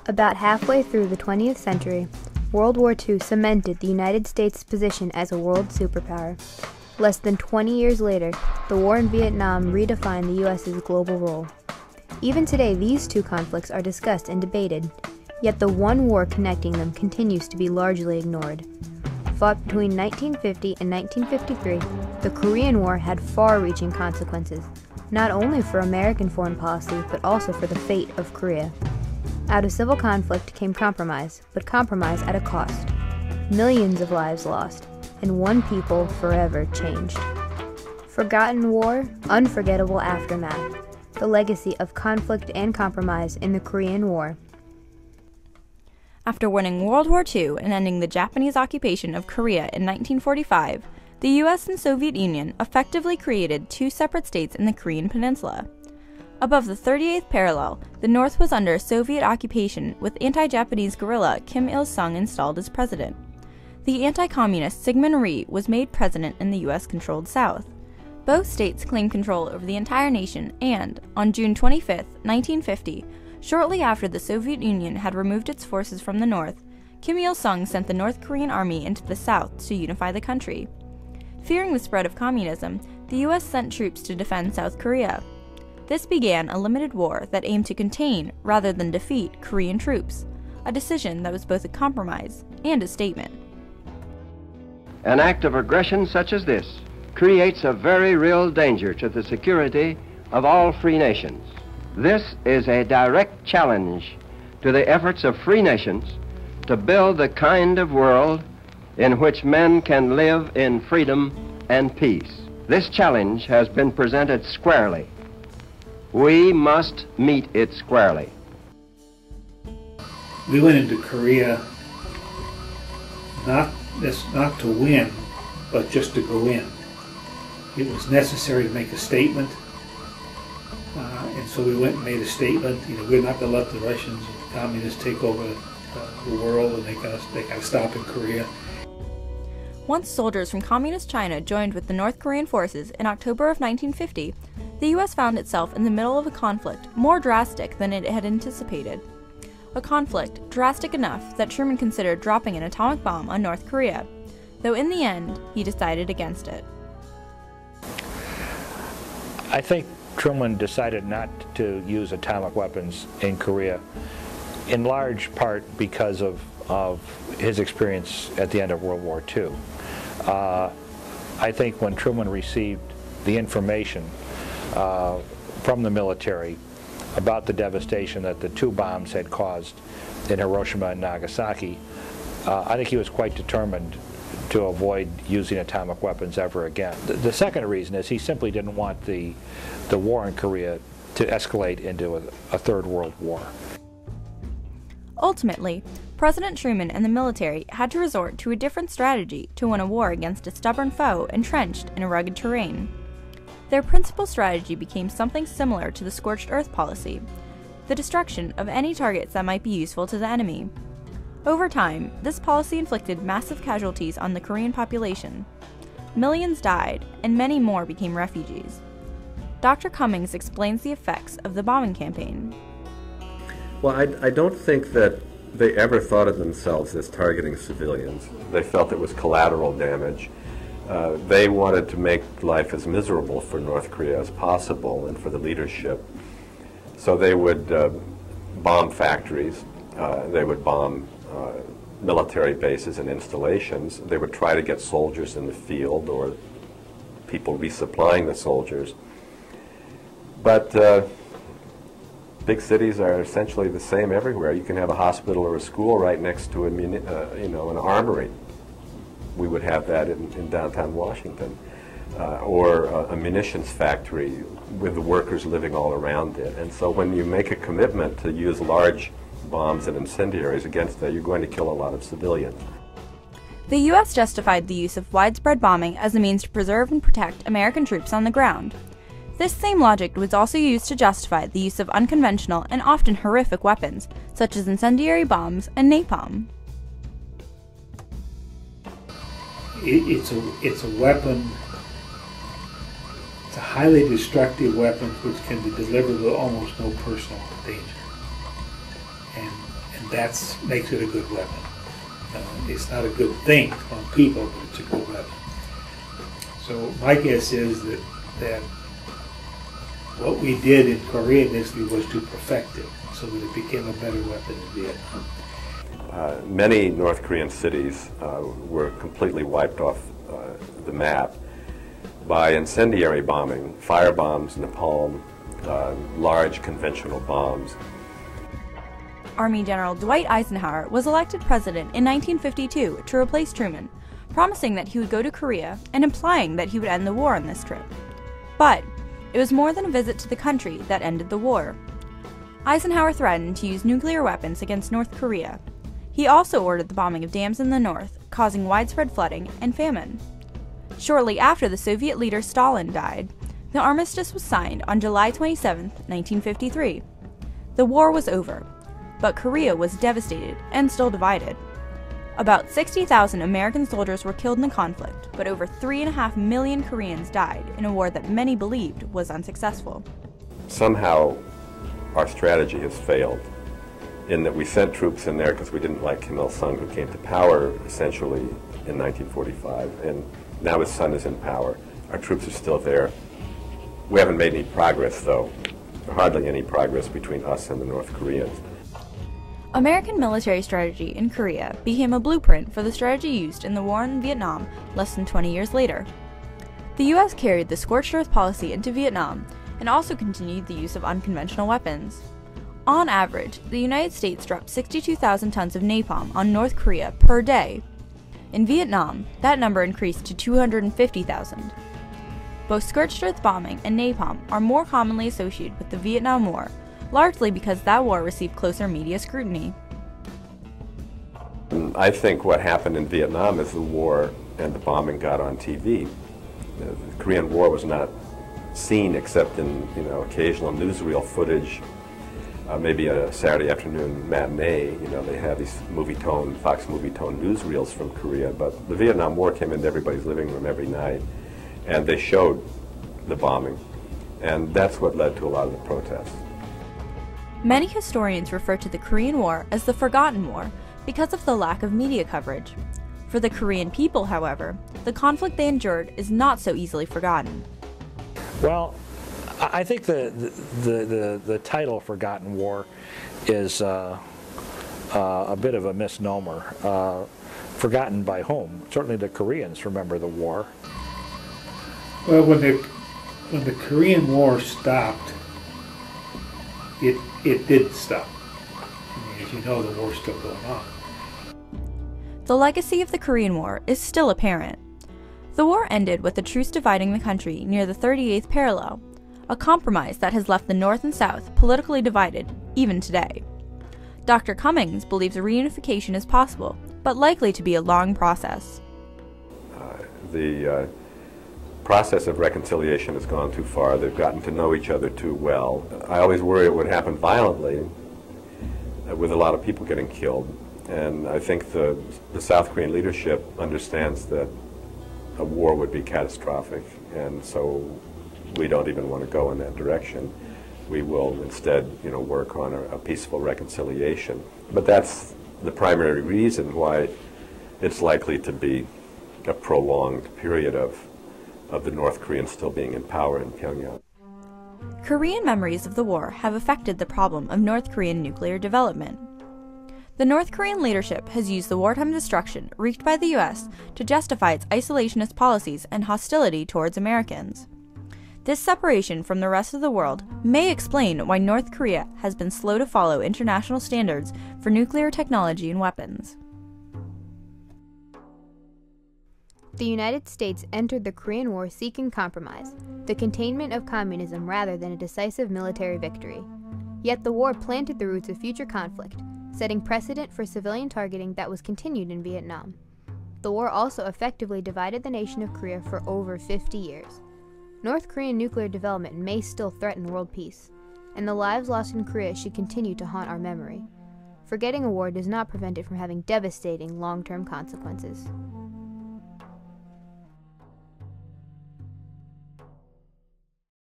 About halfway through the 20th century, World War II cemented the United States' position as a world superpower. Less than 20 years later, the war in Vietnam redefined the U.S.'s global role. Even today, these two conflicts are discussed and debated, yet the one war connecting them continues to be largely ignored. Fought between 1950 and 1953, the Korean War had far-reaching consequences, not only for American foreign policy, but also for the fate of Korea. Out of civil conflict came compromise, but compromise at a cost. Millions of lives lost, and one people forever changed. Forgotten war, unforgettable aftermath. The legacy of conflict and compromise in the Korean War. After winning World War II and ending the Japanese occupation of Korea in 1945, the U.S. and Soviet Union effectively created two separate states in the Korean Peninsula. Above the 38th parallel, the North was under Soviet occupation with anti-Japanese guerrilla Kim Il-sung installed as president. The anti-communist Syngman Rhee was made president in the U.S.-controlled South. Both states claimed control over the entire nation and, on June 25, 1950, shortly after the Soviet Union had removed its forces from the North, Kim Il-sung sent the North Korean army into the South to unify the country. Fearing the spread of communism, the U.S. sent troops to defend South Korea. This began a limited war that aimed to contain, rather than defeat, Korean troops, a decision that was both a compromise and a statement. An act of aggression such as this creates a very real danger to the security of all free nations. This is a direct challenge to the efforts of free nations to build the kind of world in which men can live in freedom and peace. This challenge has been presented squarely. We must meet it squarely. We went into Korea not to win, but just to go in. It was necessary to make a statement, and so we went and made a statement. We're not going to let the Russians and the communists take over the world, and they got to stop in Korea. Once soldiers from Communist China joined with the North Korean forces in October of 1950, the U.S. found itself in the middle of a conflict more drastic than it had anticipated. A conflict drastic enough that Truman considered dropping an atomic bomb on North Korea, though in the end, he decided against it. I think Truman decided not to use atomic weapons in Korea, in large part because of his experience at the end of World War II. I think when Truman received the information from the military about the devastation that the two bombs had caused in Hiroshima and Nagasaki, I think he was quite determined to avoid using atomic weapons ever again. The second reason is he simply didn't want the war in Korea to escalate into a third world war. Ultimately, President Truman and the military had to resort to a different strategy to win a war against a stubborn foe entrenched in a rugged terrain. Their principal strategy became something similar to the scorched earth policy, the destruction of any targets that might be useful to the enemy. Over time, this policy inflicted massive casualties on the Korean population. Millions died, and many more became refugees. Dr. Cumings explains the effects of the bombing campaign. Well, I don't think that they ever thought of themselves as targeting civilians. They felt it was collateral damage. They wanted to make life as miserable for North Korea as possible and for the leadership. So they would bomb factories. They would bomb military bases and installations. They would try to get soldiers in the field or people resupplying the soldiers. But big cities are essentially the same everywhere. You can have a hospital or a school right next to an armory. We would have that in downtown Washington, or a munitions factory with the workers living all around it. And so when you make a commitment to use large bombs and incendiaries against that, you're going to kill a lot of civilians. The U.S. justified the use of widespread bombing as a means to preserve and protect American troops on the ground. This same logic was also used to justify the use of unconventional and often horrific weapons, such as incendiary bombs and napalm. It's a weapon, it's a highly destructive weapon which can be delivered with almost no personal danger. And and that makes it a good weapon. It's not a good thing on people, but it's a good weapon. So my guess is that what we did in Korea initially was to perfect it so that it became a better weapon in Vietnam. Many North Korean cities were completely wiped off the map by incendiary bombing, fire bombs, napalm, large conventional bombs. Army General Dwight Eisenhower was elected president in 1952 to replace Truman, promising that he would go to Korea and implying that he would end the war on this trip. But it was more than a visit to the country that ended the war. Eisenhower threatened to use nuclear weapons against North Korea. He also ordered the bombing of dams in the north, causing widespread flooding and famine. Shortly after the Soviet leader Stalin died, the armistice was signed on July 27, 1953. The war was over, but Korea was devastated and still divided. About 60,000 American soldiers were killed in the conflict, but over 3.5 million Koreans died in a war that many believed was unsuccessful. Somehow our strategy has failed in that we sent troops in there because we didn't like Kim Il-sung, who came to power essentially in 1945, and now his son is in power. Our troops are still there. We haven't made any progress, though, hardly any progress between us and the North Koreans. American military strategy in Korea became a blueprint for the strategy used in the war in Vietnam less than 20 years later. The U.S. carried the scorched earth policy into Vietnam and also continued the use of unconventional weapons. On average, the United States dropped 62,000 tons of napalm on North Korea per day. In Vietnam, that number increased to 250,000. Both scorched earth bombing and napalm are more commonly associated with the Vietnam War, largely because that war received closer media scrutiny. I think what happened in Vietnam is the war and the bombing got on TV. The Korean War was not seen except in occasional newsreel footage, maybe a Saturday afternoon matinee. They have these Fox movie tone newsreels from Korea, but the Vietnam War came into everybody's living room every night, and they showed the bombing, and that's what led to a lot of the protests. Many historians refer to the Korean War as the Forgotten War because of the lack of media coverage. For the Korean people, however, the conflict they endured is not so easily forgotten. Well, I think the title "Forgotten War" is a bit of a misnomer. Forgotten by whom? Certainly the Koreans remember the war. Well, when the Korean War stopped, it did stop. As you know, the war's still going on. The legacy of the Korean War is still apparent. The war ended with a truce dividing the country near the 38th parallel, a compromise that has left the North and South politically divided, even today. Dr. Cumings believes a reunification is possible, but likely to be a long process. The process of reconciliation has gone too far. They've gotten to know each other too well. I always worry it would happen violently, with a lot of people getting killed. And I think the South Korean leadership understands that a war would be catastrophic, and so we don't even want to go in that direction. We will instead, work on a peaceful reconciliation. But that's the primary reason why it's likely to be a prolonged period of the North Koreans still being in power in Pyongyang. Korean memories of the war have affected the problem of North Korean nuclear development. The North Korean leadership has used the wartime destruction wreaked by the U.S. to justify its isolationist policies and hostility towards Americans. This separation from the rest of the world may explain why North Korea has been slow to follow international standards for nuclear technology and weapons. The United States entered the Korean War seeking compromise, the containment of communism rather than a decisive military victory. Yet the war planted the roots of future conflict, setting precedent for civilian targeting that was continued in Vietnam. The war also effectively divided the nation of Korea for over 50 years. North Korean nuclear development may still threaten world peace, and the lives lost in Korea should continue to haunt our memory. Forgetting a war does not prevent it from having devastating long-term consequences.